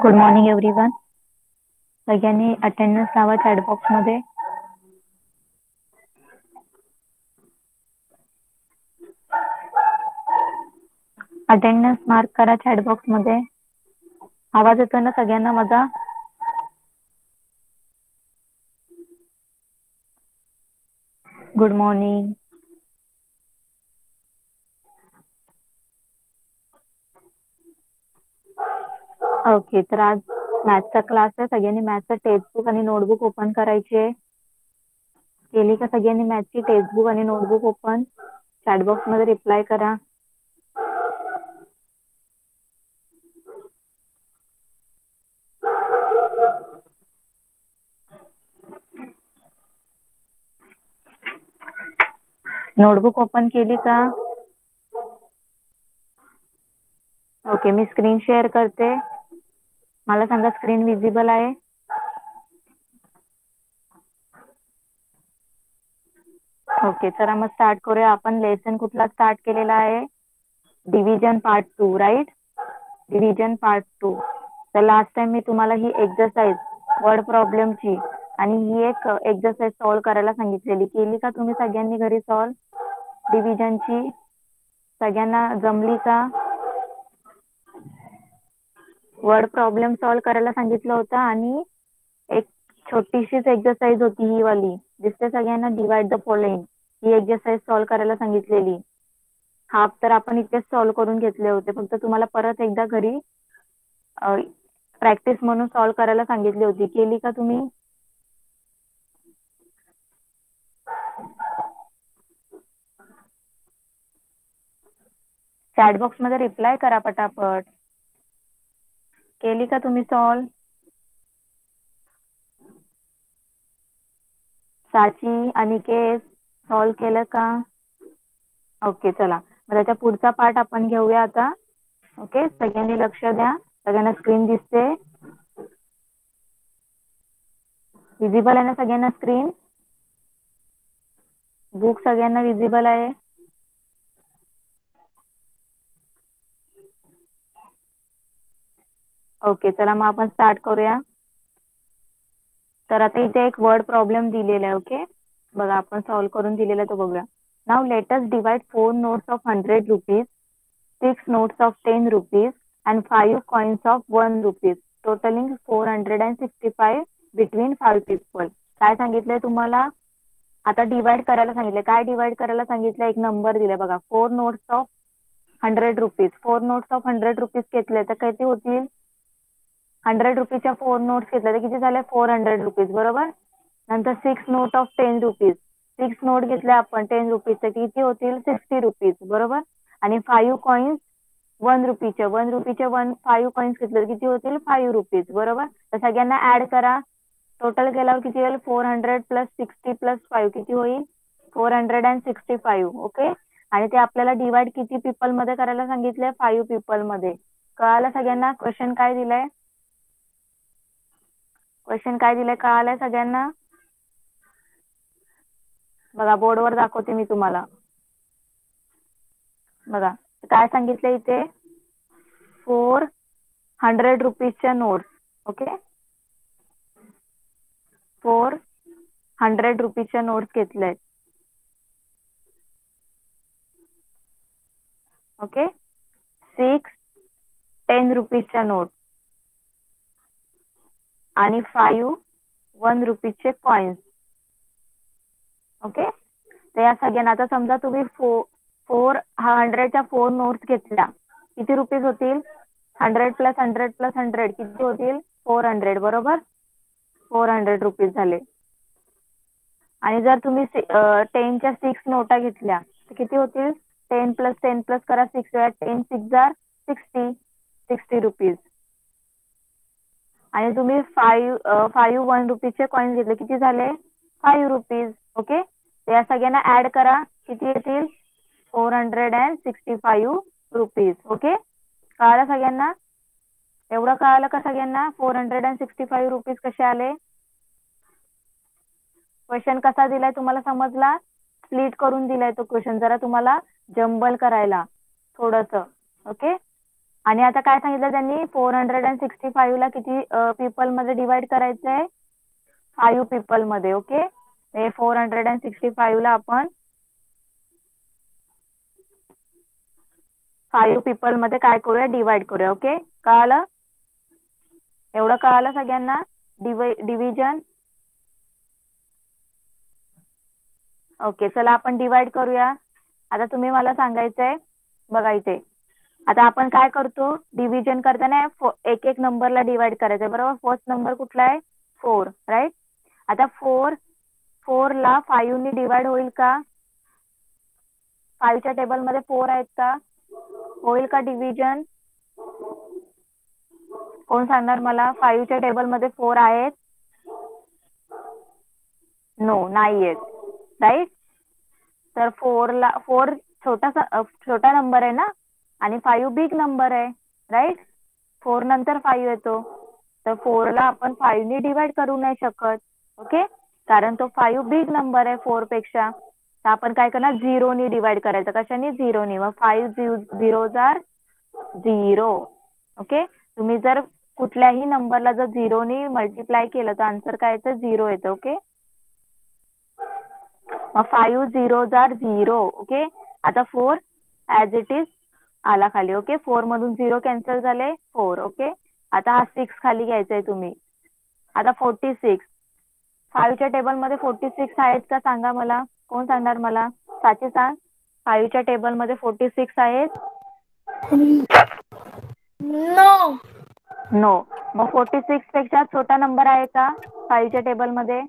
Good morning everyone. सगळ्यांनी attendance लावा chatbox मध्ये. अटेंडन्स मार्क करा चॅटबॉक्स मध्ये. आवाज येतोय ना सगळ्यांना माझा? Good morning. ओके, तर आज मॅथ्सचा क्लास आहे. सगळ्यांनी मॅथ्सचं टेक्स्टबुक आणि नोटबुक ओपन करायची आहे. केली का सगळ्यांनी मॅथ्सची टेक्स्टबुक आणि नोटबुक ओपन? चॅटबॉक्स मध्ये रिप्लाय करा. नोटबुक ओपन केली का? ओके, मी स्क्रीन शेअर करते. मला सांगा स्क्रीन विजिबल आहे? ओके, चला मग स्टार्ट करूया. आपण लेसन कुठला स्टार्ट केलेला आहे? Division part 2, right? Division part 2. तर लास्ट टाइम मी तुम्हाला ही एक्सरसाइज वर्ड प्रॉब्लेमची आणि ही एक एक्सरसाइज सॉल्व्ह करायला सांगितलेली. केली का तुम्ही सगळ्यांनी घरी सॉल्व्ह डिव्हिजनची? सगळ्यांना जमली का? वर्ड प्रॉब्लेम सॉल्व्ह करायला सांगितलं होतं आणि एक छोटीशीच एक्सरसाइज होती ही वाली. दिसते सगळ्यांना? Divide the following he exercise solve करायला सांगितलेली. हाफ तर आपण इथेच सॉल्व्ह करून घेतले होते. फक्त तुम्हाला परत एकदा घरी प्रॅक्टिस म्हणून सॉल्व्ह करायला सांगितली होती. केली का तुम्ही? चॅटबॉक्स मध्ये रिप्लाय करा पटापट. केली का तुम्ही सॉल्व्ह? साची, अनिकेत सॉल्व्ह केलं का? ओके, चला मग त्याच्या पुढचा पार्ट आपण घेऊया आता. ओके, सगळ्यांनी लक्ष द्या. सगळ्यांना स्क्रीन दिसते? विजिबल आहे ना सगळ्यांना स्क्रीन? बुक सगळ्यांना विजिबल आहे? ओके, चला मग आपण स्टार्ट करूया. तर आता इथे एक वर्ड प्रॉब्लेम दिलेला आहे. ओके, बघा आपण सॉल्व्ह करून दिलेला तो बघूया. Now let us divide 4 notes of 100 rupees, 6 notes of 10 rupees and 5 coins of 1 rupees, totaling 465 between 5 people. काय सांगितलंय तुम्हाला? आता डिवाइड करायला सांगितलंय. काय डिवाइड करायला सांगितलं? एक नंबर दिलाय बघा, 4 notes of 100 rupees. 4 notes of 100 rupees घेतले तर किती होतील? 100 रुपीच्या 4 notes घेतल्या तर किती झाले? 400 rupees, बरोबर. नंतर 6 note of 10 rupees, 6 नोट घेतल्या आपण 10 रुपीजच्या किती होतील? 60 rupees, बरोबर. आणि 5 coins 1 रुपीचे 5 coins घेतले तर किती होतील? 5 rupees, बरोबर. तर सगळ्यांना ऍड करा. टोटल केल्यावर किती होईल? 400 प्लस 60 प्लस 5 किती होईल? 465. ओके, आणि ते आपल्याला डिवाइड किती पीपल मध्ये करायला सांगितलंय? 5 people मध्ये. कळालं सगळ्यांना? क्वेश्चन काय दिलंय? क्वेश्चन काय दिलंय कळालंय सगळ्यांना? बघा बोर्डवर दाखवते मी तुम्हाला. बघा काय सांगितलंय इथे? 400 रुपीजच्या नोट्स. ओके, 400 रुपीजच्या नोट्स घेतल्यात. ओके, 6 10 रुपीजच्या नोट आणि 5 1 रुपीजचे कॉइन्स. ओके, तर या सगळ्यांना आता समजा तुम्ही 400च्या 4 नोट्स घेतल्या, किती रुपीज होतील? 100 प्लस 100 प्लस 100 किती होतील? 400, बरोबर. 400 रुपीज झाले. आणि जर तुम्ही 10च्या 6 नोटा घेतल्या तर किती होतील? 10 प्लस 10 प्लस करा 6 वेळा, 10 6 जार 60 रुपीज. आणि तुम्ही 5 1 रुपीजचे कॉइन्स घेतले, किती झाले? 5 रुपीज. ओके, या सगळ्यांना ऍड करा, किती येतील? 465 रुपीज. ओके, कळालं सगळ्यांना? एवढं कळालं का सगळ्यांना? 465 रुपीज कसे आले? क्वेश्चन कसा दिलाय तुम्हाला समजला? स्प्लिट करून दिलाय तो क्वेश्चन, जरा तुम्हाला जंबल करायला थोडस. ओके, आणि आता काय सांगितलं त्यांनी 465 ला किती पीपल मध्ये डिवाइड करायचंय 5 पीपल मध्ये. ओके 465 ला आपण 5 पीपल मध्ये काय करूया डिवाइड करूया. ओके कळालं एवढं कळालं सगळ्यांना डिव्हिजन. ओके चला आपण डिवाइड करूया. आता तुम्ही मला सांगायचंय बघा इथे आता आपण काय करतो डिव्हिजन करताना एक एक नंबरला डिवाइड करायचं बरोबर. फर्स्ट नंबर कुठला आहे 4 राईट. आता 4 ला 5 ने डिवाइड होईल का 5 च्या टेबल मध्ये 4 आहेत का होईल का डिव्हिजन. कोण सांगणार मला 5 च्या टेबल मध्ये 4 आहेत. नो नाही आहेत राईट. तर 4 छोटा नंबर आहे ना आणि 5 बिग नंबर आहे राईट. 4 नंतर 5 येतो तर 4 ला आपण 5 ने डिवाइड करू नाही शकत. ओके कारण तो 5 बिग नंबर आहे 4 पेक्षा. तर आपण काय करणार 0 ने डिवाइड करायचं. कशाने 0 ने. मग 5 झिरोज आर 0. ओके तुम्ही जर कुठल्याही नंबरला जर 0 ने मल्टिप्लाय केलं तर आन्सर काय येतं 0 येतं. ओके मग 5 झिरोज आर 0. ओके आता 4 ऍज इट इज आला खाली. ओके 4 मधून 0 कॅन्सल झाले 4. ओके आता हा 6 खाली घ्यायचा आहे तुम्ही. आता 46 5 च्या टेबल मध्ये 46 आहेत का सांगा मला. कोण सांगणार मला साची सांग 5 च्या टेबल मध्ये 46 आहेत. No no. मग 46 पेक्षा छोटा नंबर आहे का 5 च्या टेबल मध्ये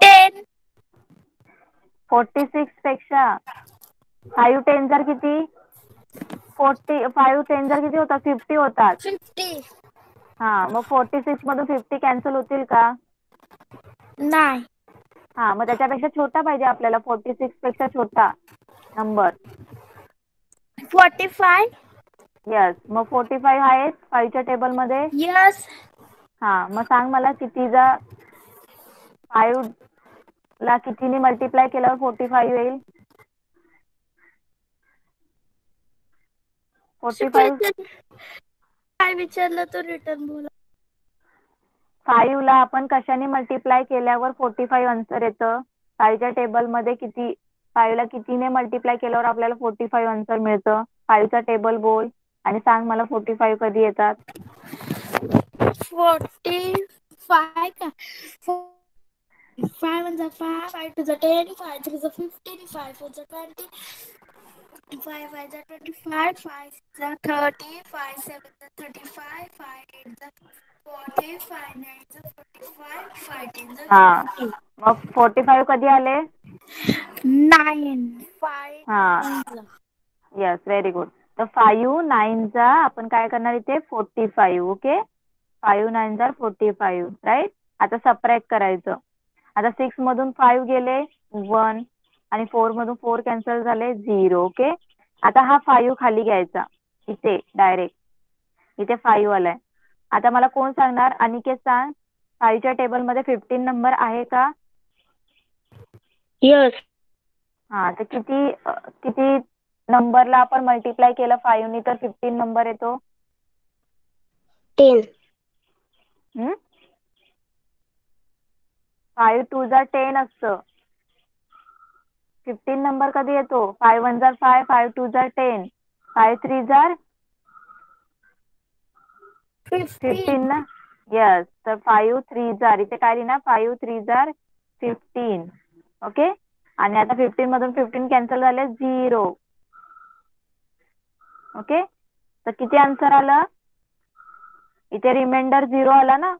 10 46 पेक्षा 5 10 जर किती 5 10 जर किती होतात 50 होतात. 50 हा मग 46 मधून 50 कॅन्सल होतील का नाही. हा मग त्याच्यापेक्षा छोटा पाहिजे आपल्याला 46 पेक्षा छोटा नंबर. 45 यस मग 45 आहेत 5 च्या टेबल मध्ये. यस. हा मग सांग मला कितीचा 5 ला कितीने मल्टिप्लाय केल्यावर 45 येईल 45 काय विचारलं तो रिटर्न बोला. 5 ला आपण कशाने मल्टिप्लाय केल्यावर 45 आन्सर येतं 5 च्या टेबल मध्ये किती 5 ला कितीने मल्टिप्लाय केल्यावर आपल्याला 45 आन्सर मिळतं. 5 चा टेबल बोल आणि सांग मला 45 कधी येतात. 45 का 5 1 5 5 2 10 5 3 15 5 4 20 5 5 25 5 6 30 5 7 35 5 8 40 5 9 45 5 10 हा 50. मग 45 कधी आले 9 5 हा 9 यस व्हेरी गुड. तर 5 9 चा आपण काय करणार इथे 45. ओके 5 9 जार 45 राईट. आता सबट्रॅक्ट करायचं. आता 6 मधून 5 गेले 1 आणि 4 मधून 4 कॅन्सल झाले 0. ओके आता हा 5 खाली घ्यायचा इथे डायरेक्ट इथे 5 आलाय. आता मला कोण सांगणार अनिकेत सांग 5 च्या टेबल मध्ये 15 नंबर आहे का यस. हा तर किती किती नंबरला आपण मल्टिप्लाय केलं 5 ने तर 15 नंबर येतो 10 5 2 जार 10 असतं. 15 नंबर कधी येतो 5 1 जार 5 5 2 जार 10 5 3 जार 15 ना. यस तर 5 3 जार इथे काय लिहिणार 5 3 जार 15. ओके आणि आता 15 मधून 15 कॅन्सल झाले 0. ओके तर किती आन्सर आलं इथे रिमाइंडर 0 आला ना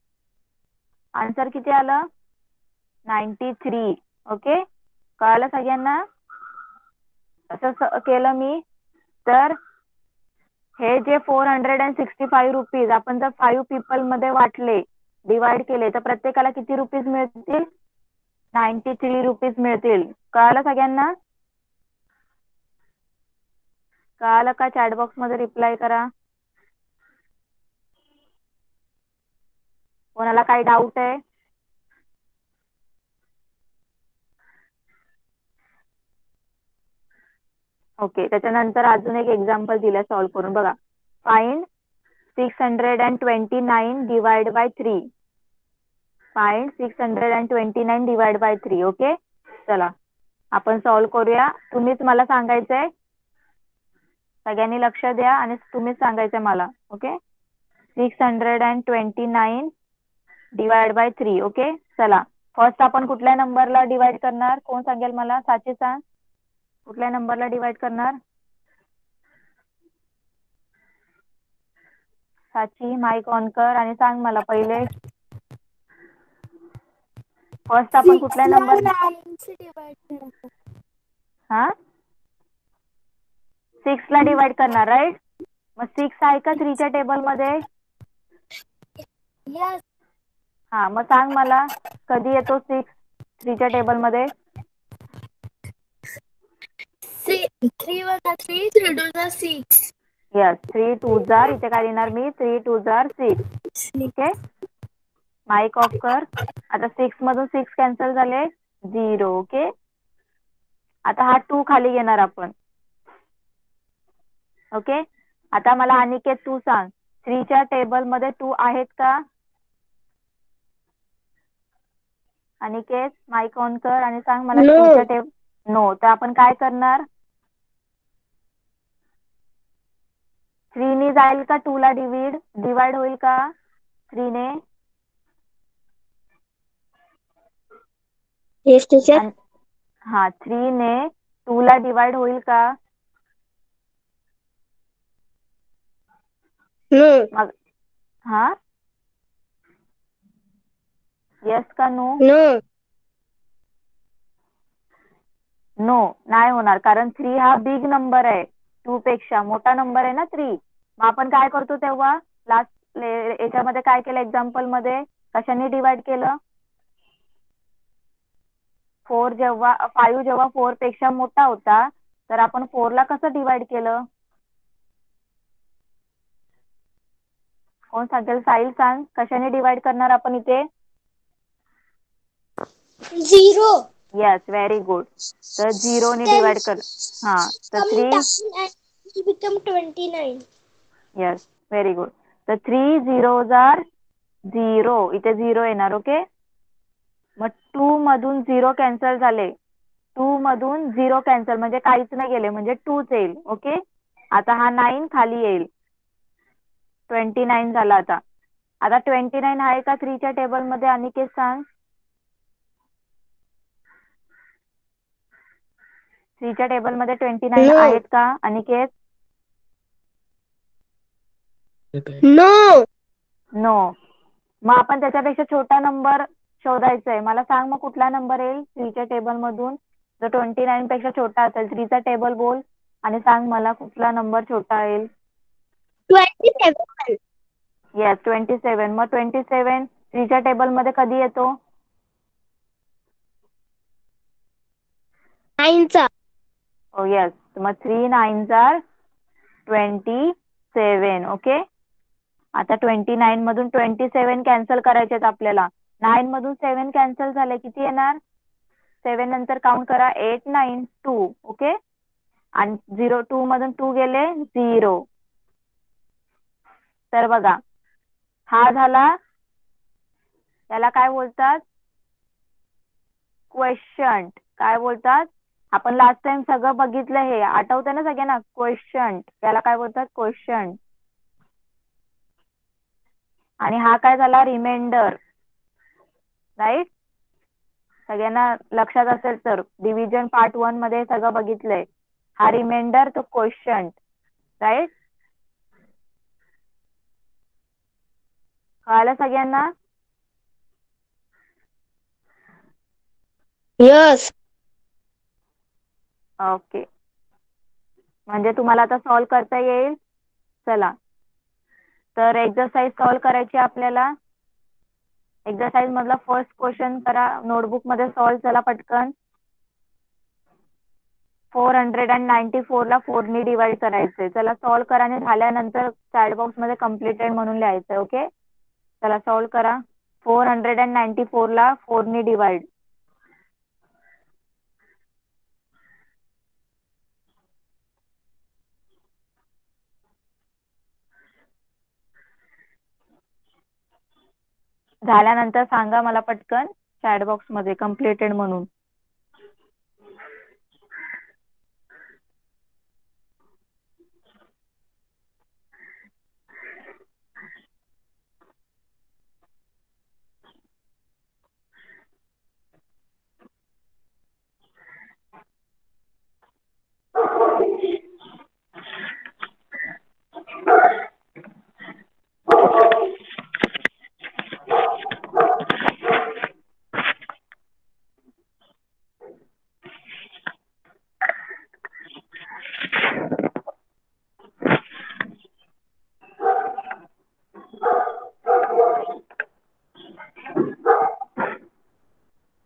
आन्सर किती आलं 93. ओके कळालं सगळ्यांना असं केलं मी. तर हे जे 465 रुपीज आपण जर 5 पीपल मध्ये वाटले डिवाइड केले तर प्रत्येकाला किती रुपीज मिळतील 93 रुपीज मिळतील. कळालं सगळ्यांना कळालं का चॅट बॉक्स मध्ये रिप्लाय करा. कोणाला काही डाऊट आहे ओके, त्याच्यानंतर अजून एक एक्झाम्पल दिलं सॉल्व करून बघा. Find 629 divide by 3. Find 629 divide by 3. Okay, चला आपण सॉल्व करूया. तुम्हीच मला सांगायचंय, सगळ्यांनी लक्ष द्या आणि तुम्हीच सांगायचंय मला. Okay, 629 divide by 3. ओके, चला फर्स्ट आपण कुठल्या नंबरला डिवाइड करणार? कोण सांगेल मला? साची सांग, कुठल्या नंबरला डिवाइड करणार? साची माईक ऑन कर आणि सांग मला पहिले. फर्स्ट आपण कुठल्या 6 ला नंबर 9 से डिवाइड करायचं. हा 6 ला डिवाइड करणार, राईट? मग 6 आहे का 3 च्या टेबल मध्ये? Yes. हा, मग सांग मला कधी येतो 6 3 च्या टेबल मध्ये? 3 1 3 3 2 6. यस, 3 2 जार, इथे काय लिहिणार मी? 3 2 जार 6. ओके, माईक ऑफ कर. आता 6 मधून 6 कॅन्सल झाले, 0. ओके, आता हा 2 खाली घेणार आपण. ओके, आता मला अनिकेत तू सांग, 3 च्या टेबल मध्ये 2 आहेत का? अनिकेत माईक ऑन कर आणि सांग मला. 3 च्या टेबल नो. तर आपण काय करणार? 3 ने जाईल का 2 ला डिवाइड होईल का 3 ने? Yes, teacher. हा, 3 ने 2 ला डिवाइड होईल का? No. मग हा, येस का नो? No. नो, नाही होणार, कारण 3 हा बिग नंबर आहे, 2 पेक्षा मोठा नंबर आहे ना 3. मग आपण काय करतो तेव्हा लास्ट याच्यामध्ये काय केलं? एक्झाम्पल मध्ये कशाने डिवाइड केलं? 5 जेव्हा 4 पेक्षा मोठा होता, तर आपण 4 ला कसं डिवाइड केलं? कोण सांगेल? साहिल सांग, कशाने डिवाइड करणार आपण इथे? 0. Yes, very good. तर 0 ने डिवाइड कर. हा, तर 3. It become 29. Yes, very good. तर 3 0 जार 0, इथे 0 येणार. ओके, मग 2 मधून 0 कॅन्सल झाले, 2 मधून 0 कॅन्सल म्हणजे काहीच नाही गेले, म्हणजे 2च येईल. ओके, आता हा 9 खाली येईल, 29 झाला. आता 29 आहे का 3 च्या टेबल मध्ये? अनिकेत सांग, 3 च्या टेबल मध्ये 29 No. आहेत का अनिकेत? No. नो. मग आपण त्याच्यापेक्षा छोटा नंबर शोधायचा आहे. मला सांग मग कुठला नंबर येईल 3 च्या टेबल मधून? जो 29 पेक्षा छोटा असेल, 3 चा टेबल बोल आणि सांग मला कुठला नंबर छोटा येईल. 27. येस, 27. मग 27 3 च्या टेबल मध्ये कधी येतो? 9 चा. ओ येस, मग 3 9 जार 27. ओके, आता 29 मधून 27 कॅन्सल करायचे आपल्याला. 9 मधून 7 कॅन्सल झाले, किती येणार? 7 नंतर काउंट करा, 8 9 2. ओके, आणि 2 मधून 2 गेले, 0. तर बघा, हा झाला, त्याला काय बोलतात? क्वेश्चन. काय बोलतात? आपण लास्ट टाइम सगळं बघितलं, हे आठवतं ना सगळ्यांना? क्वेश्चन, त्याला काय बोलतात? क्वेश्चन. आणि हा काय झाला? Reminder, right? सगळ्यांना लक्षात असेल तर डिव्हिजन पार्ट 1 मध्ये सगळं बघितलंय. हा रिमाइंडर, तो क्वेश्चन, राईट? कळालं सगळ्यांना? Yes. ओके, म्हणजे तुम्हाला आता सॉल्व करता येईल. चला, तर एक्सरसाइज सॉल्व करायची आपल्याला. एक्सरसाइज मधला फर्स्ट क्वेश्चन करा नोटबुक मध्ये सॉल्व. चला पटकन. 494 ला 4 ने डिवाइड करायचंय. चला सॉल्व करा आणि झाल्यानंतर चॅट बॉक्स मध्ये कम्प्लिटेड म्हणून लिहायचं. ओके, चला सॉल्व करा. 494 ला 4 ने डिवाइड. झाल्यानंतर सांगा मला पटकन चॅट बॉक्स मध्ये कम्प्लिटेड म्हणून.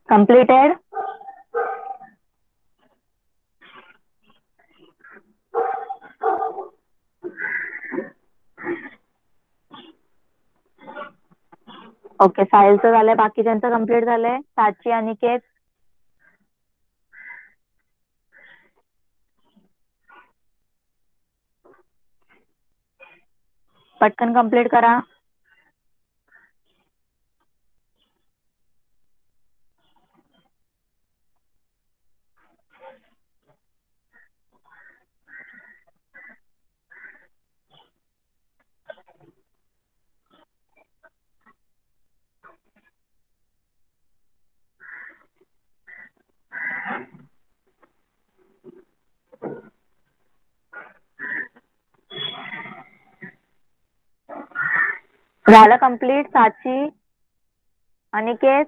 Completed? ओके, साहिलचं झालंय, बाकीच्यांचं कम्प्लीट झालंय. साची, अनिकेत? पटकन कम्प्लीट करा. झालं कम्प्लीट? साची, अनिकेत?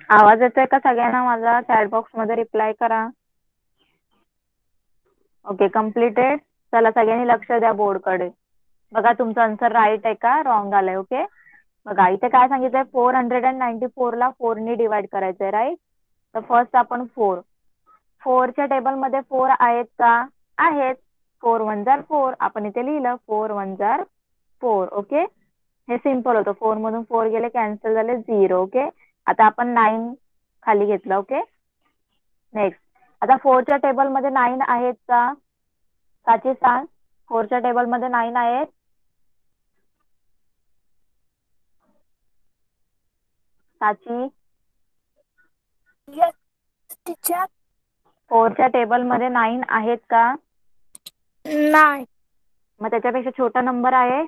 आवाज येतोय का सगळ्यांना माझा? चॅट बॉक्स मध्ये रिप्लाय करा. Okay, completed. चला सगळ्यांनी लक्ष द्या बोर्ड कडे. बघा तुमचं आन्सर राईट आहे का रॉंग आलंय. ओके, बघा इथे काय सांगितलंय, 494 ला 4 ने डिवाइड करायचंय, राईट. तर फर्स्ट आपण 4च्या टेबल मध्ये 4 आहेत का? आहेत. 4 1 जार 4, आपण इथे लिहिलं 4 1 जार 4. ओके, हे सिंपल होतं. 4 मधून 4 गेले, कॅन्सल झाले, 0. ओके, आता आपण 9 खाली घेतलं. Okay, next. आता 4च्या टेबल मध्ये 9 आहेत का? साची सांग, 4च्या टेबल मध्ये 9 आहेत? साची, Yes, teacher. 4च्या टेबल मध्ये 9 आहेत का? 9. मग त्याच्यापेक्षा छोटा नंबर आहे?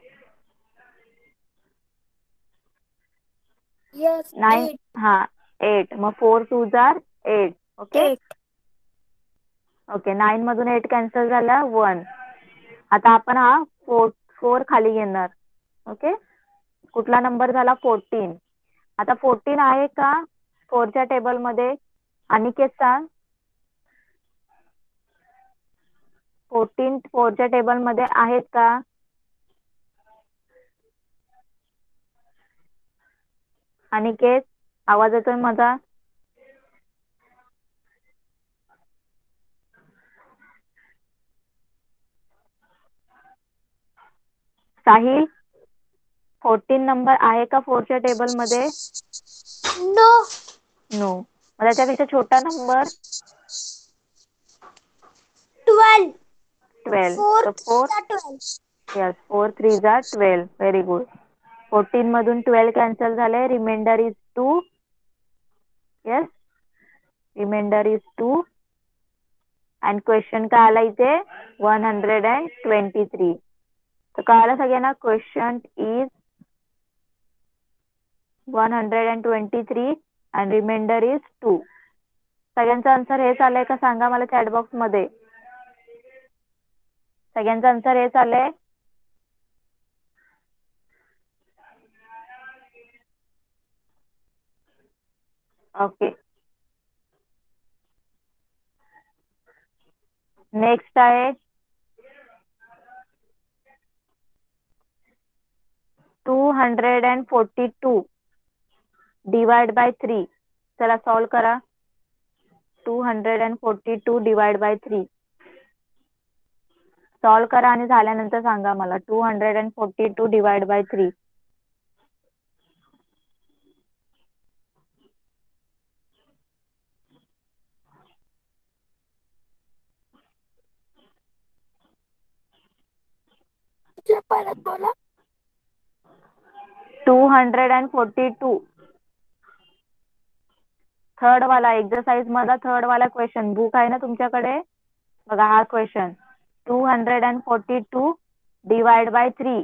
Yes, 9. 8. हा, 8. मग 4 2 जार 8. ओके. 8. ओके, 9 मधून 8 कॅन्सल झाला, 1. आता आपण हा 4 खाली घेणार. ओके, कुठला नंबर झाला? 14. आता 14 आहे का 4च्या टेबल मध्ये? अनिकेत सांग, 14 4च्या टेबल मध्ये आहेत का? अनिकेत, आवाज येतोय माझा? साहिल, 14 नंबर आहे का 4च्या टेबल मध्ये? No. नो. मग त्याच्यापेक्षा छोटा नंबर? 12. 12. 4 तर 4, 12. यस, 4 3 जार 12. Very good. 14 मधून 12 कॅन्सल झाले, reminder is 2. Yes, reminder is 2. And question काय आला इथे? 123. तर कळालं सगळ्यांना? Question is 123 and reminder is 2. सगळ्यांचं आन्सर हेच आलंय का सांगा मला चॅट बॉक्स मध्ये. सगळ्यांचं आन्सर हेच आलंय? ओके, नेक्स्ट आहे 242 डिवाइड बाय 3. चला सॉल्व करा. 242 डिवाइड बाय 3 सॉल्व करा आणि झाल्यानंतर सांगा मला. 242 डिवाइड बाय 3. परत बोला. 242. थर्ड वाला एक्सरसाइज मधला थर्ड वाला क्वेश्चन बुक आहे ना तुमच्याकडे, बघा हा question. 242 divide by 3.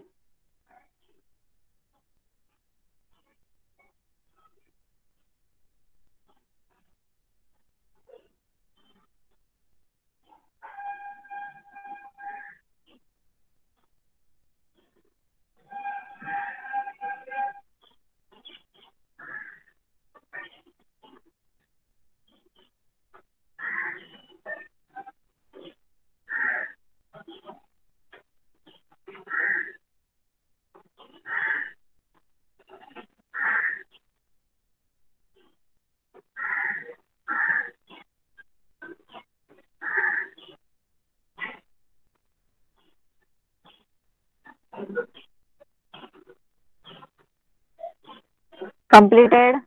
Completed.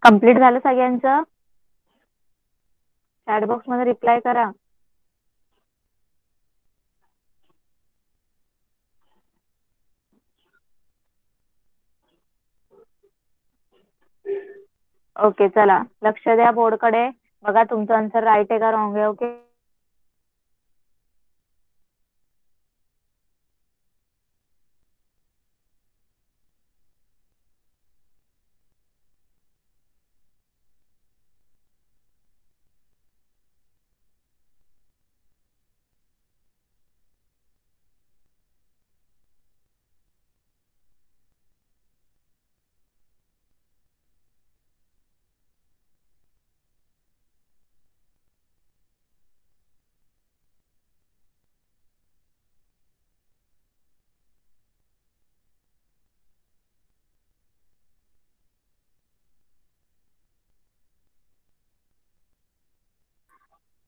Complete झालं सगळ्यांचं? चॅट बॉक्स मध्ये रिप्लाय करा. ओके चला लक्ष द्या बोर्डकडे. बघा तुमचं आन्सर राईट आहे का रॉंग आहे. ओके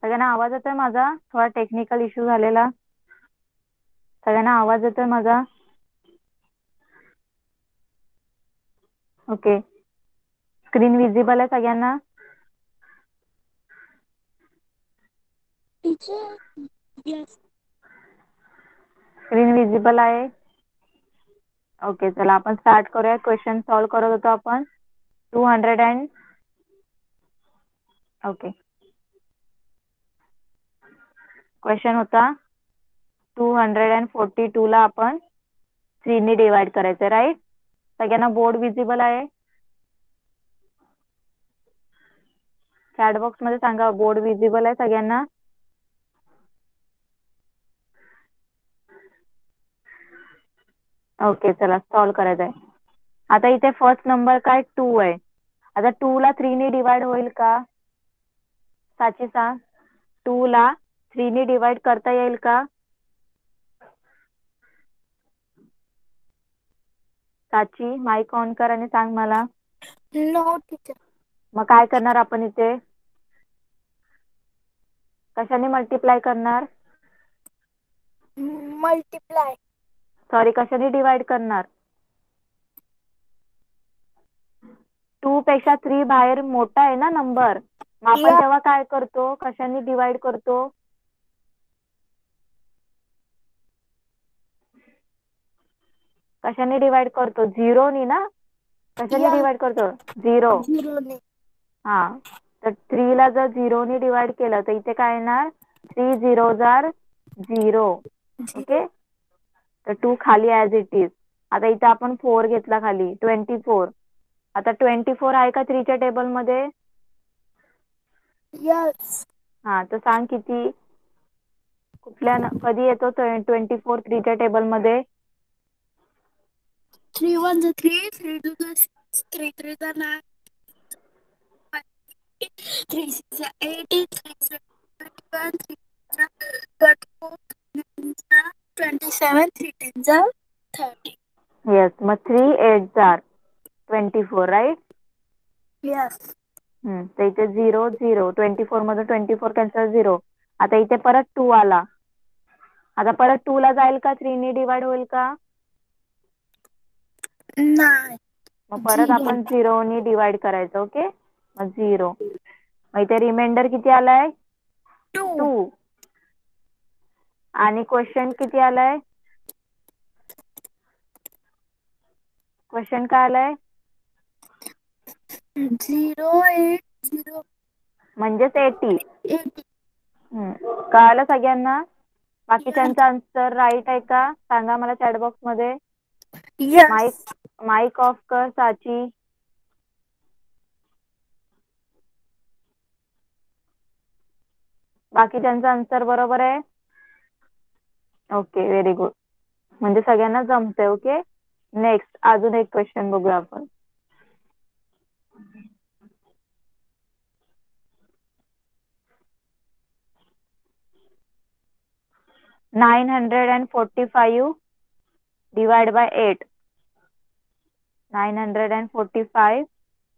सगळ्यांना आवाज येतोय माझा? थोडा टेक्निकल इश्यू झालेला. सगळ्यांना आवाज येतोय माझा? ओके स्क्रीन विजिबल आहे सगळ्यांना? Teacher yes. स्क्रीन विजिबल आहे? ओके चला आपण स्टार्ट करूया. क्वेश्चन सॉल्व करत होतो आपण. 200 ओके क्वेश्चन होता 242 ला आपण 3 ने डिवाइड करायचं राईट. सगळ्यांना बोर्ड विजिबल आहे? चॅट बॉक्स मध्ये सांगा बोर्ड विजिबल आहे सगळ्यांना? ओके चला सॉल्व करायचं आहे. आता इथे फर्स्ट नंबर काय 2 आहे. आता 2 ला 3 ने डिवाइड होईल का? साची सांग. 2 ला 3 ने डिवाइड करता येईल का? साची माईक ऑन कर आणि सांग मला. No teacher. मग काय करणार आपण इथे? कशाने मल्टिप्लाय करणार? मल्टिप्लाय. सॉरी कशाने डिवाइड करणार? 2 पेक्षा 3 बाहेर मोठा आहे ना नंबर. मग आपण या तेव्हा काय करतो? कशाने डिवाइड करतो? कशाने डिवाइड करतो? 0 नी ना. कशाने या डिवाइड करतो? 0. 0 ने. हा तर 3 ला जर 0 ने डिवाइड केलं तर इथे काय येणार? 3 झिरोज आर 0. 0. ओके तर 2 खाली ऍज इट इज. आता इथे आपण 4 घेतला खाली 24. आता 24 आहे का 3 च्या टेबल मध्ये? यस. हा तर सांग किती कधी येतो 24 3 च्या टेबल मध्ये? 3 1 3 3 2 6. 3 3 is 9, 3 6 is 18, 3 7 21, 3 24, 27, 3 10 is 30. Yes, मग 3 8 are 24, राईट. Yes. तर इथे 0 0, 24 मधून 24 कॅन्सल 0. आता इथे परत 2 आला. आता परत 2 ला जाईल का 3 ने डिवाइड होईल का? नाही. मग परत आपण 0 ने डिवाइड करायचं. ओके, मग 0. मग इथे रिमाइंडर किती आलाय? 2. आणि क्वेश्चन किती आलाय? क्वेश्चन काय आलाय? 0 8 0 म्हणजेच 80. 80. कळालं सगळ्यांना? बाकीच्यांचा आन्सर राईट आहे का सांगा मला चॅट बॉक्स मध्ये. Yes. माईक ऑफ कर साची. बाकीच्यांचा आन्सर बरोबर आहे? Okay, very good. म्हणजे सगळ्यांना जमते. ओके, नेक्स्ट अजून एक क्वेश्चन बघूया आपण. $945 डिवाइड बाय 8. 945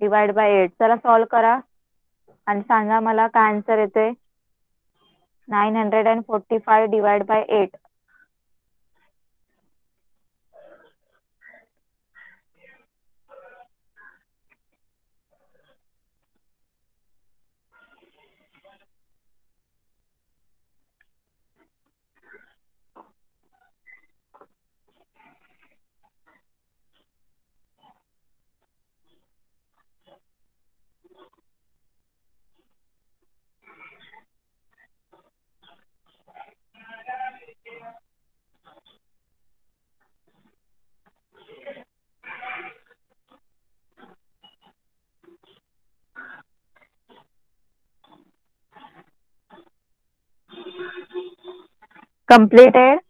divide by 8. चला सॉल्व करा आणि सांगा मला काय आन्सर येते. 945 divide by 8. Completed.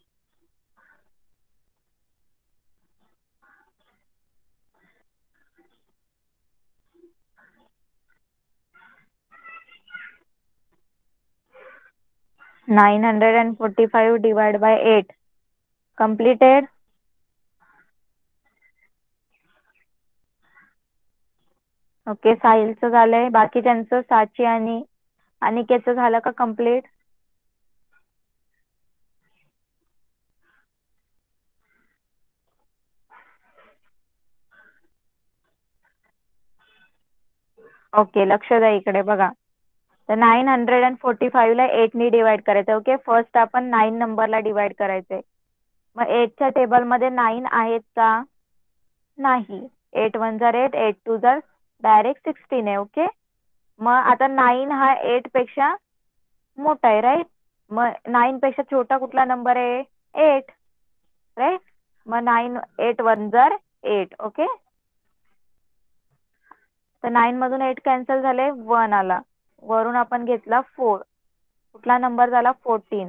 $945 divided by 8. Completed. Okay, साहिलचं झालंय. बाकीच्यांचं साची आणि अनिकेतचं झालं का कम्प्लीट? ओके, लक्ष द्या इकडे बघा. तर 945 ला 8 ने डिवाइड करायचं. ओके, फर्स्ट आपण 9 नंबरला डिवाइड करायचंय. मग 8च्या टेबल मध्ये 9 आहेत का? नाही. 8 1 जार 8, 8 2 जार डायरेक्ट 16 आहे. ओके, मग आता 9 हा 8 पेक्षा मोठा आहे, राईट. मग 9 पेक्षा छोटा कुठला नंबर आहे? 8, राईट. मग 9 8 1 जार 8. ओके, तर 9 मधून 8 कॅन्सल झाले, 1 आला. वरून आपण घेतला 4. कुठला नंबर झाला? 14.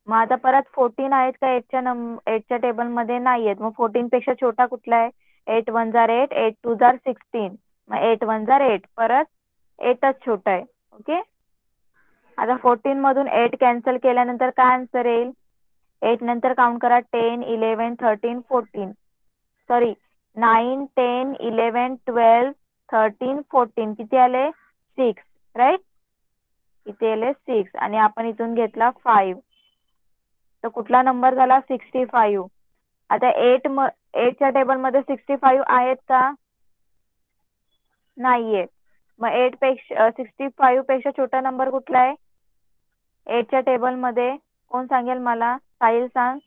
मग आता परत 14 आहेत का 8च्या टेबल मध्ये? नाही आहेत. मग 14 पेक्षा छोटा कुठला आहे? 8 1 जार 8, 8 2 जार 16. मग 8 1 जार 8, परत 8च छोटा आहे. ओके, आता 14 मधून 8 कॅन्सल केल्यानंतर काय आन्सर येईल? 8 नंतर काउंट करा. 10 11 13 14. सॉरी, 9 10 11 12 13 14. किती आले? 6, राईट. इथे आले 6 आणि आपण इथून घेतला 5. तर कुठला नंबर झाला? 65. आता 8च्या टेबल मध्ये 65 आहेत का? नाहीये. मग 8 पेक्षा 65 पेक्षा छोटा नंबर कुठला आहे 8च्या टेबल मध्ये? कोण सांगेल मला? साहिल सांग.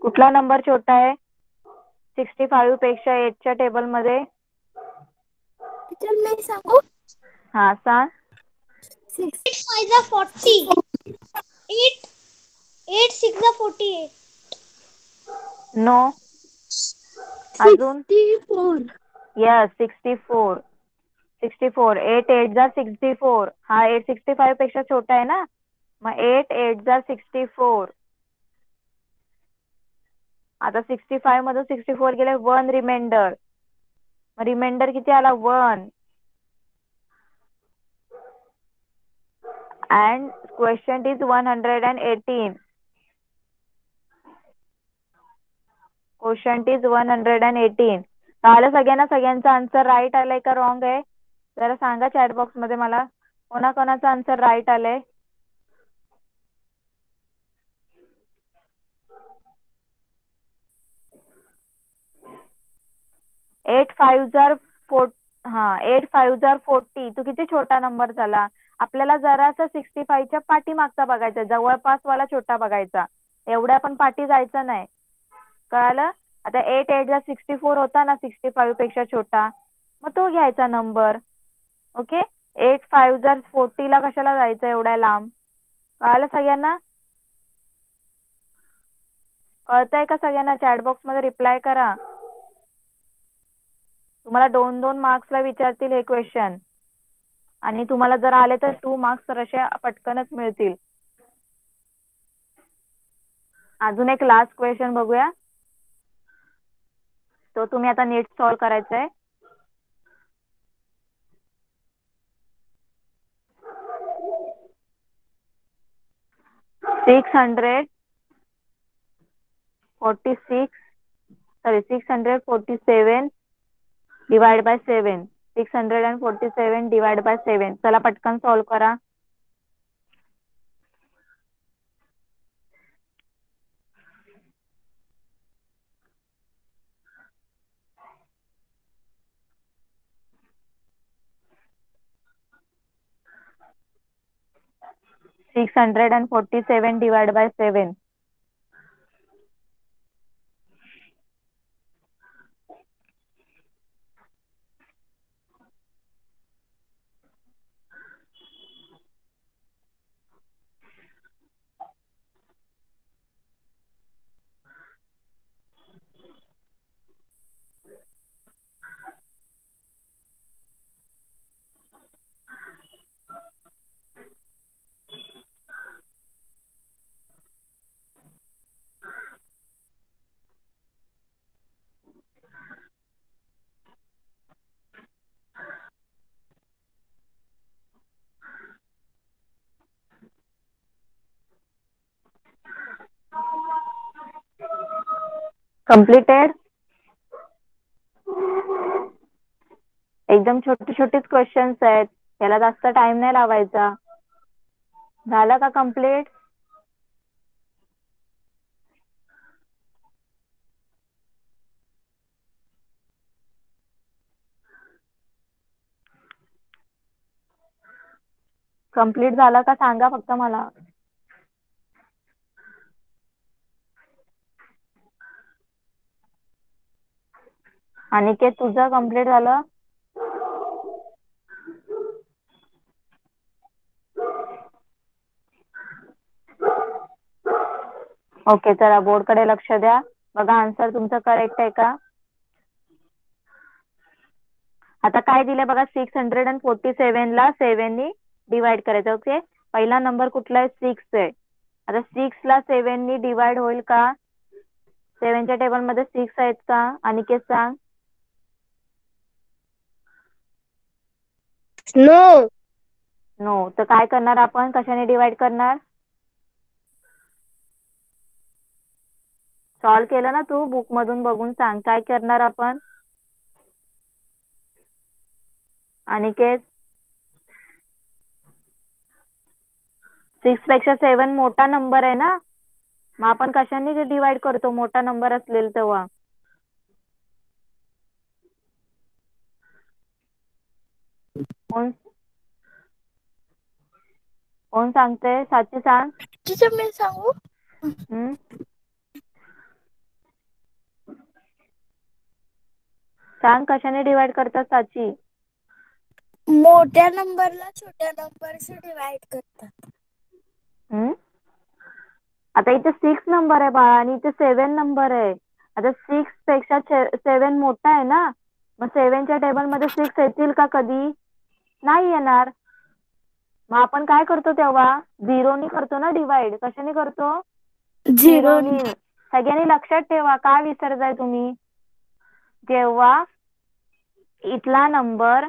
कुठला नंबर छोटा आहे 65 पेक्षा 8च्या टेबल मध्ये? टीचर मी सांगू? हा, सांग. 8 5 is 40. 8 6 is 48. नो. अजून? 64. यस, 64. 64. 8 8 जार 64. हा 8 65 पेक्षा छोटा आहे ना. मग 8 8 जा 64. आता 65 मधून 64 गेले 1 रिमाइंडर. रिमाइंडर किती आला 1. And question is 118. Question is 118. कळालं सगळ्यांना? सगळ्यांचा आन्सर राईट आलाय का रॉंग आहे? जरा सांगा चॅट बॉक्स मध्ये मला कोणाकोणाचा आन्सर राईट आलाय. 8 5 40. तू किती छोटा नंबर झाला. आपल्याला जरासा 65च्या पाठी मागचा बघायचा, जवळपास वाला छोटा बघायचा. एवढ्या पण पाठी जायचं नाही. कळालं? आता 8 8 जा 64 होता ना 65 पेक्षा छोटा, मग तो घ्यायचा नंबर. ओके. 8 5 जा 40 ला कशाला जायचं एवढ्या लांब? कळालं सगळ्यांना? कळतंय का सगळ्यांना? चॅट बॉक्स मध्ये रिप्लाय करा. तुम्हाला 2-2 मार्क्सला विचारतील हे क्वेश्चन, आणि तुम्हाला जर आले तर 2 मार्क्स तर असे पटकनच मिळतील. अजून एक लास्ट क्वेश्चन बघूया. तो तुम्ही आता नीट सॉल्व करायचा आहे. 647 डिवाइड बाय 7. 647 divide by 7. चला पटकन सॉल्व करा. 647 डिवाइड बाय 7. कम्प्लीटेड. एकदम छोटे छोटेच क्वेश्चन्स आहेत, याला जास्त टाइम नाही लावायचा. झालं का कम्प्लीट? कम्प्लीट झालं का सांगा फक्त मला. अनिकेत तुझं कम्प्लीट झालं? ओके, चला बोर्डकडे लक्ष द्या. बघा आन्सर तुमचं करेक्ट आहे का? आता काय दिलंय बघा, 647 ला 7 नी डिवाइड करायचं. ओके, पहिला नंबर कुठला आहे? 6 आहे. आता 6 ला 7 नी डिवाइड होईल का? 7च्या टेबल मध्ये 6 आहेत का? अनिकेत सांग. नो. नो. तर काय करणार आपण? कशाने डिवाइड करणार? सॉल्व केलं ना तू? बुक मधून बघून सांग काय करणार आपण. अनिकेत, 6 पेक्षा 7 मोठा नंबर आहे ना, मग आपण कशाने डिवाइड करतो मोठा नंबर असलेल तेव्हा? कोण कोण सांगते? साची सांग. टीचर मी सांगू? हम्म, सांग कशाने डिवाइड करतात साची? मोठ्या नंबरला छोट्या नंबरशी डिवाइड करतात. हम्म, आता इथे 6 नंबर आहे बाळा आणि इथे 7 नंबर आहे. आता 6 पेक्षा 7 मोठा आहे ना, मग 7च्या टेबल मध्ये 6 येतील का कधी? नाही येणार. मग आपण काय करतो तेव्हा झिरोनी करतो ना डिवाइड. कशाने करतो? झिरो. झिरोनी. सगळ्यांनी लक्षात ठेवा, काय विसरताय तुम्ही? जेव्हा इथला नंबर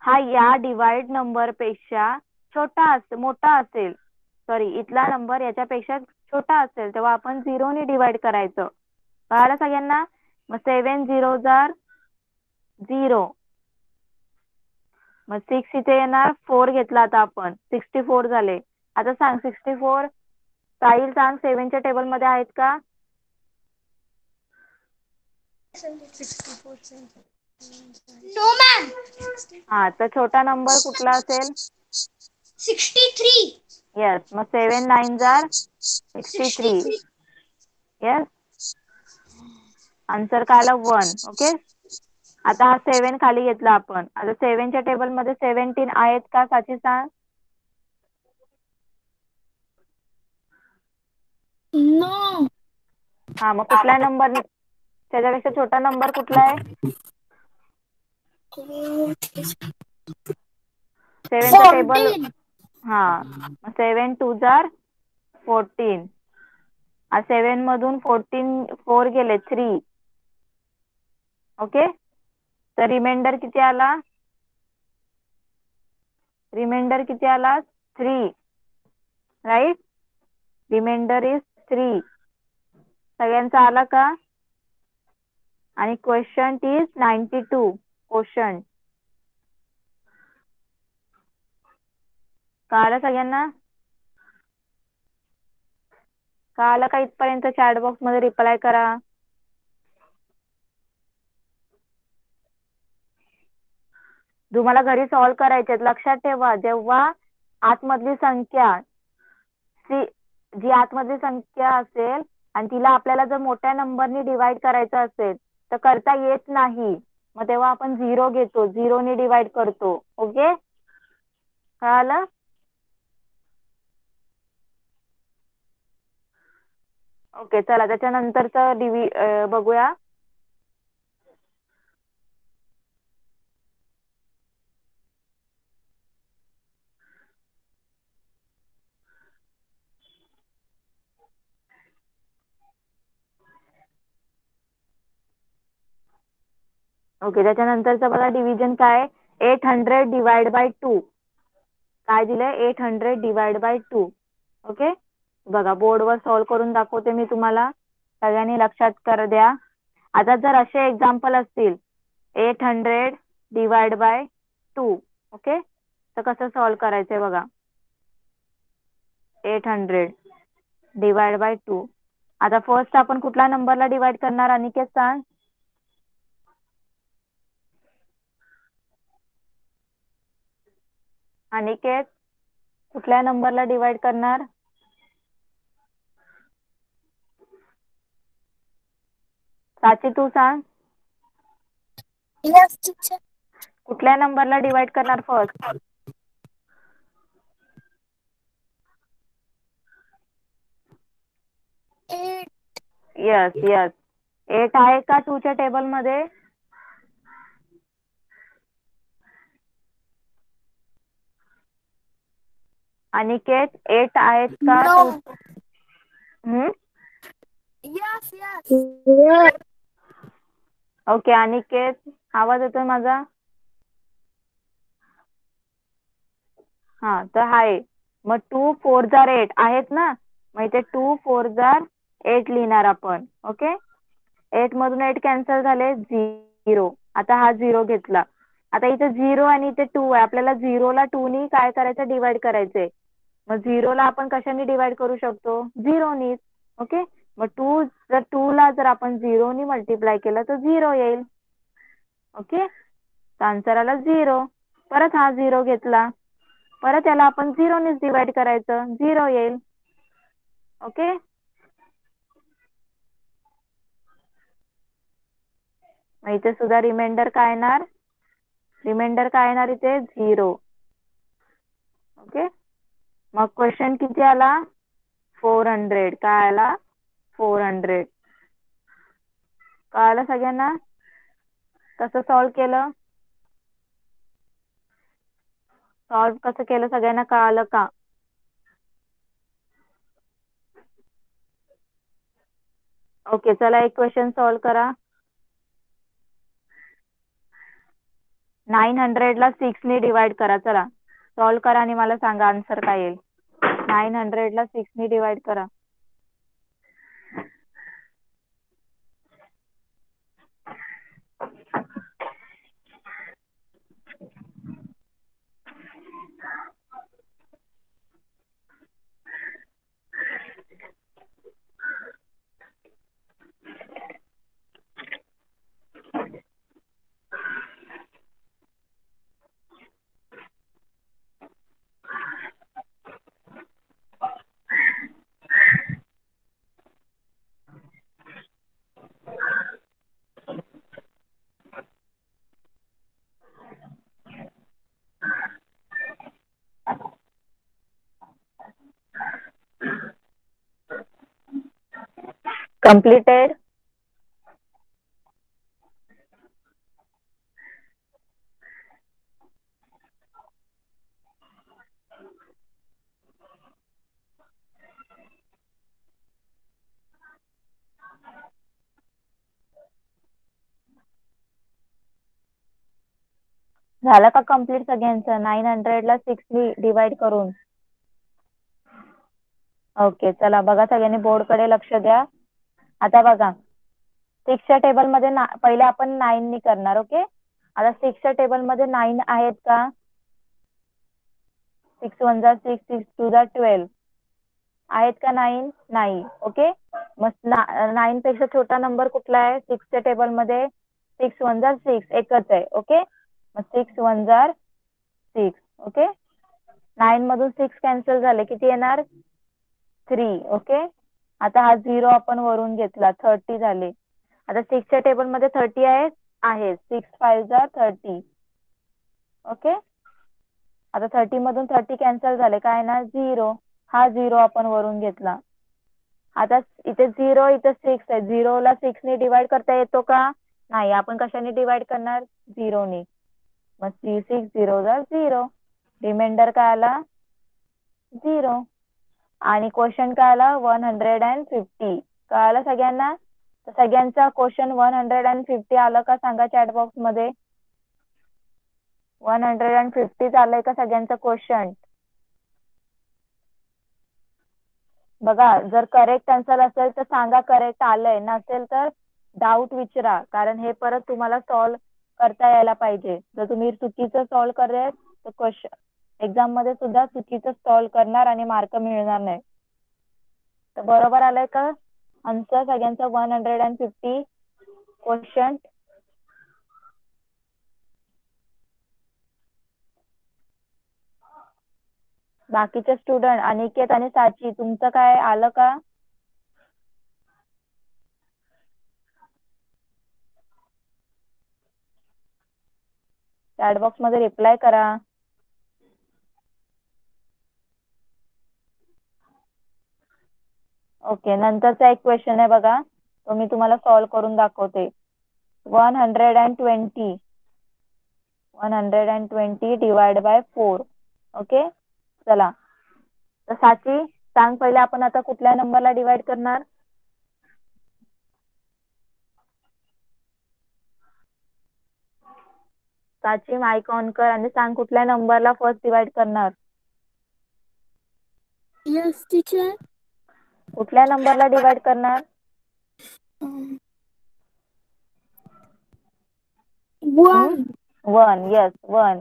हा या डिवाइड नंबर पेक्षा मोठा असेल, सॉरी इथला नंबर याच्यापेक्षा छोटा असेल, तेव्हा आपण झिरोनी डिवाइड करायचं. कळालं सगळ्यांना? मग 7 झिरो जार 0. मग 6 इथे येणार, 4 घेतला आता आपण, 64 झाले. आता सांग 64 साहिल सांग 7 च्या टेबल मध्ये आहेत का? No ma'am. हा, तर छोटा नंबर कुठला असेल? 63. येस. मग 7 9 जार 63. 63. येस. आन्सर काय आला? 1. ओके. आता हा 7 खाली घेतला आपण. आता 7 च्या टेबल मध्ये 17 आहेत का? साची सांग. नो. हा, मग कुठला नंबर त्याच्यापेक्षा छोटा नंबर कुठला आहे? 7 चा टेबल. 14. हा, मग 7 2 जार 14. 7 मधून 4 गेले 3. ओके. तर रिमाइंडर किती आला? रिमाइंडर किती आला? 3. राईट. Reminder is 3. सगळ्यांचा आला का? आणि क्वेश्चन इज 92. क्वेश्चन कळालं सगळ्यांना? कळालं का इथपर्यंत? चॅट बॉक्स मध्ये रिप्लाय करा. तुम्हाला घरी सॉल्व्ह करायचे. लक्षात ठेवा, जेव्हा आतमधली संख्या जी आतमधली संख्या असेल आणि तिला आपल्याला जर मोठ्या नंबरनी डिवाइड करायचं असेल तर करता येत नाही, मग तेव्हा आपण 0 घेतो, 0 ने डिवाइड करतो. ओके, कळालं? ओके, चला त्याच्यानंतरच बघूया. ओके, त्याच्यानंतरचं बघा डिव्हिजन काय? 800 डिवाइड बाय 2. काय दिलंय? 800 डिवाइड बाय 2. ओके, बघा बोर्डवर सॉल्व्ह करून दाखवते मी तुम्हाला. सगळ्यांनी लक्षात कर द्या. आता जर असे एक्झाम्पल असतील 800 डिवाइड बाय 2, ओके, तर कसं सॉल्व्ह करायचंय बघा. 800 डिवाइड बाय 2. आता फर्स्ट आपण कुठल्या नंबरला डिवाइड करणार? अनिकेत सांग. अनिकेत, कुठल्या नंबरला डिवाइड करणार? साची तू सांग. Yes, teacher. कुठल्या नंबरला डिवाइड करणार फर्स्ट? 8. Yes yes. 8 आहे का 2 च्या टेबल मध्ये? अनिकेत 8 आहेत का No. 2? Yes, yes. Yes. Okay, Aniket आवाज येतोय माझा? हा, तर आहे. मग 2 4 जार 8 आहेत ना, मग इथे 2 4 जार 8 लिहिणार आपण. ओके, 8 मधून 8 कॅन्सल झाले, 0. आता हा 0 घेतला. आता इथे 0 आणि इथे 2 आहे. आपल्याला 0 ला 2 नी काय करायचं? डिवाइड करायचंय. मग 0 ला आपण कशाने डिवाइड करू शकतो? 0 नी. ओके, मग 2 ला जर आपण 0 नी मल्टिप्लाय केलं तर 0 येईल. ओके, तर आन्सर आला 0. परत हा 0 घेतला, परत याला आपण 0 नीच डिवाइड करायचं, 0 येईल. ओके, मग इथे सुद्धा रिमाइंडर काय येणार? रिमाइंडर काय येणार इथे? 0. ओके, मग क्वेश्चन किती आला? 400. काय आला? 400. कळालं सगळ्यांना कसं सॉल्व्ह केलं? सॉल्व कसं केलं सगळ्यांना कळालं का? ओके, चला एक क्वेश्चन सॉल्व करा. 900 ला 6 ने डिवाइड करा. चला सॉल्व करा आणि मला सांगा आन्सर काय येईल. 900 ला 6 ने डिवाइड करा. Completed. झालं का कम्प्लीट सगळ्यांचं 900 ला 6 ने डिवाइड करून? ओके, चला बघा सगळ्यांनी बोर्ड कडे लक्ष द्या. आता बघा 6च्या टेबल मध्ये पहिले आपण 9 ने करणार. ओके, आता 6च्या टेबल मध्ये 9 आहेत का? 6 1 जा 6, 6 2 जा 12 आहेत का? 9 नाही. ओके, मग 9 पेक्षा छोटा नंबर कुठला आहे 6च्या टेबल मध्ये? 6 1 जा 6 एकच आहे. ओके, मग 6 1 जा 6. ओके, 9 मधून 6 कॅन्सल झाले, किती येणार? 3. ओके, आता हा 0 आपण वरून घेतला, 30 झाले. आता 6च्या टेबल मध्ये 30 आहे 6 5 जा 30. ओके, आता 30 मधून 30 कॅन्सल झाले, काय ना 0. हा 0 आपण वरून घेतला. आता इथे 0 इथे 6 आहे. 0 ला 6 ने डिवाइड करता येतो का? नाही. आपण कशाने डिवाइड करणार? 0 ने. मग 6 0 जा 0. रिमाइंडर काय आला? 0. आणि क्वेश्चन काय आला? 150. कळालं सगळ्यांना? सगळ्यांचा क्वेश्चन 150 आलं का सांगा चॅट बॉक्स मध्ये. 150 आलंय का सगळ्यांचं क्वेश्चन? बघा, जर करेक्ट आन्सर असेल तर सांगा करेक्ट आलंय, नसेल तर डाऊट विचारा, कारण हे परत तुम्हाला सॉल्व करता यायला पाहिजे. जर तुम्ही चुकीचं सॉल्व करेल तर क्वेश्चन एक्झाम मध्ये सुद्धा चुकीचं सॉल्व करणार आणि मार्क मिळणार नाही. तर बरोबर आलंय का आन्सर सगळ्यांचा 150 क्वेश्चन? बाकीचे स्टुडंट अनिकेत आणि साची, तुमचं काय आलं का? चॅट बॉक्स मध्ये रिप्लाय करा. ओके, नंतरचा एक क्वेश्चन आहे बघा, तो मी तुम्हाला सॉल्व करून दाखवते. 120 डिवाइड बाय 4. ओके, चला तर साची सांग पहिले आपण आता कुठल्या नंबरला डिवाइड करणार? साची माईक ऑन कर आणि सांग कुठल्या नंबरला फर्स्ट डिवाइड करणार? Yes, teacher. कुठल्या नंबरला डिवाइड करणार? 1. 1. येस 1.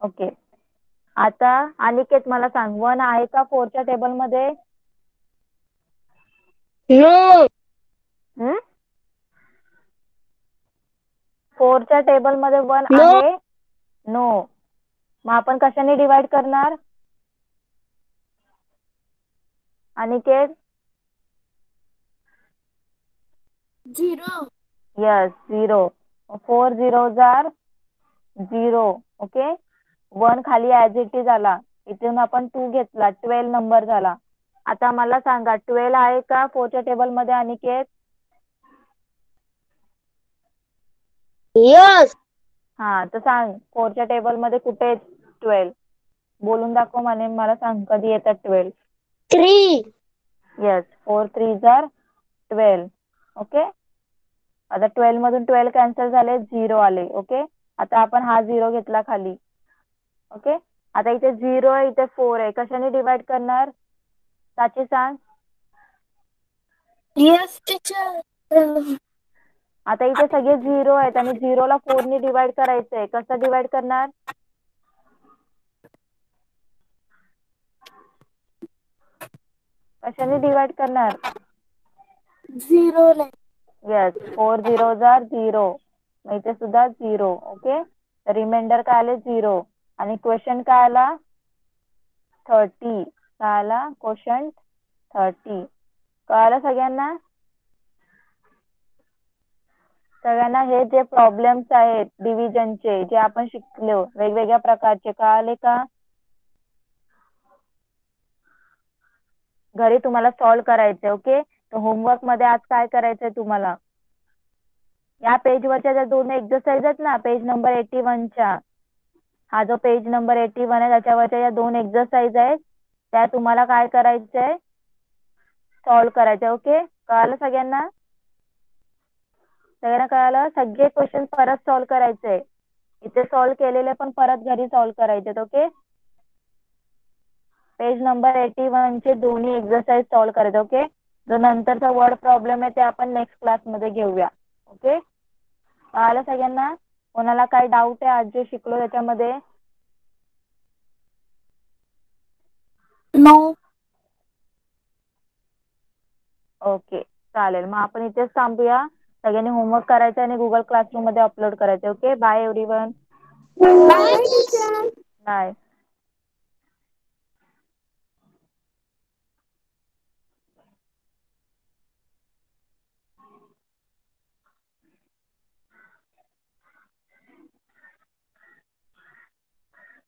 ओके, आता अनिकेत मला सांग 1 आहे का 4च्या टेबल मध्ये? No. 4च्या टेबल मध्ये 1 No. आहे? नो. मग आपण कशाने डिवाइड करणार अनिकेत? 0. यस 0. 4 0 जार 0. ओके, 1 खाली ऍज इट इज आला, इथून आपण 2 घेतला, 12 नंबर झाला. आता मला सांगा 12 आहे का 4च्या टेबल मध्ये अनिकेत? Yes. हा, तर सांग 4च्या टेबल मध्ये कुठे 12? बोलून दाखव म्हणे, मला सांग कधी येतात 12. 3. येस, 4 3 जार 12. ओके, आता 12 मधून 12 कॅन्सल झाले, 0 आले. ओके, आता आपण हा 0 घेतला खाली. ओके, आता इथे 0 आहे, इथे 4 आहे, कशाने डिवाइड करणार साची सांग. Yes, teacher. आता इथे सगळे 0 आहेत आणि 0 ला 4 ने डिवाइड करायचंय. कसं डिवाइड करणार? कशाने डिवाइड करणार? 0 ने. येस, 4 0 जार 0. इथे सुद्धा 0. ओके, रिमाइंडर काय आले 0 आणि क्वेश्चन काय आला 30. काय आला क्वेश्चन 30. कळालं सगळ्यांना? सगळ्यांना हे जे प्रॉब्लेम्स आहेत डिव्हिजनचे जे आपण शिकलो वेगवेगळ्या प्रकारचे कळाले का? घरी तुम्हाला सॉल्व करायचे. ओके, तर होमवर्क मध्ये आज काय करायचंय तुम्हाला, या पेजवरच्या ज्या 2 एक्सरसाइज आहेत ना, पेज नंबर 81च्या, हा जो पेज नंबर 81 आहे त्याच्यावरच्या या 2 एक्सरसाइज आहेत त्या तुम्हाला काय करायचंय, सॉल्व करायचंय. ओके, कळालं सगळ्यांना? सगळ्यांना कळालं? सगळे क्वेश्चन परत सॉल्व करायचे. इथे सॉल्व केलेले पण परत घरी सॉल्व करायचे. ओके, पेज नंबर 81 चे दोन्ही एक्सरसाइज सॉल्व करायचे. ओके, जो नंतरचा वर्ड प्रॉब्लेम आहे ते आपण नेक्स्ट क्लासमध्ये घेऊया. ओके, कळालं सगळ्यांना? कोणाला काय डाऊट आहे आज जे शिकलो त्याच्यामध्ये? No. ओके, चालेल. मग आपण इथेच थांबूया. सगळ्यांनी होमवर्क करायचं आणि गुगल क्लासरूम मध्ये अपलोड करायचे. Okay, bye everyone. Bye, teacher. Bye.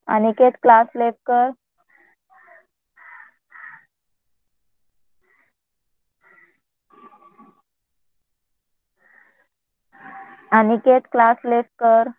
Aniket class left कर. अनिकेत क्लास लेफ्ट कर.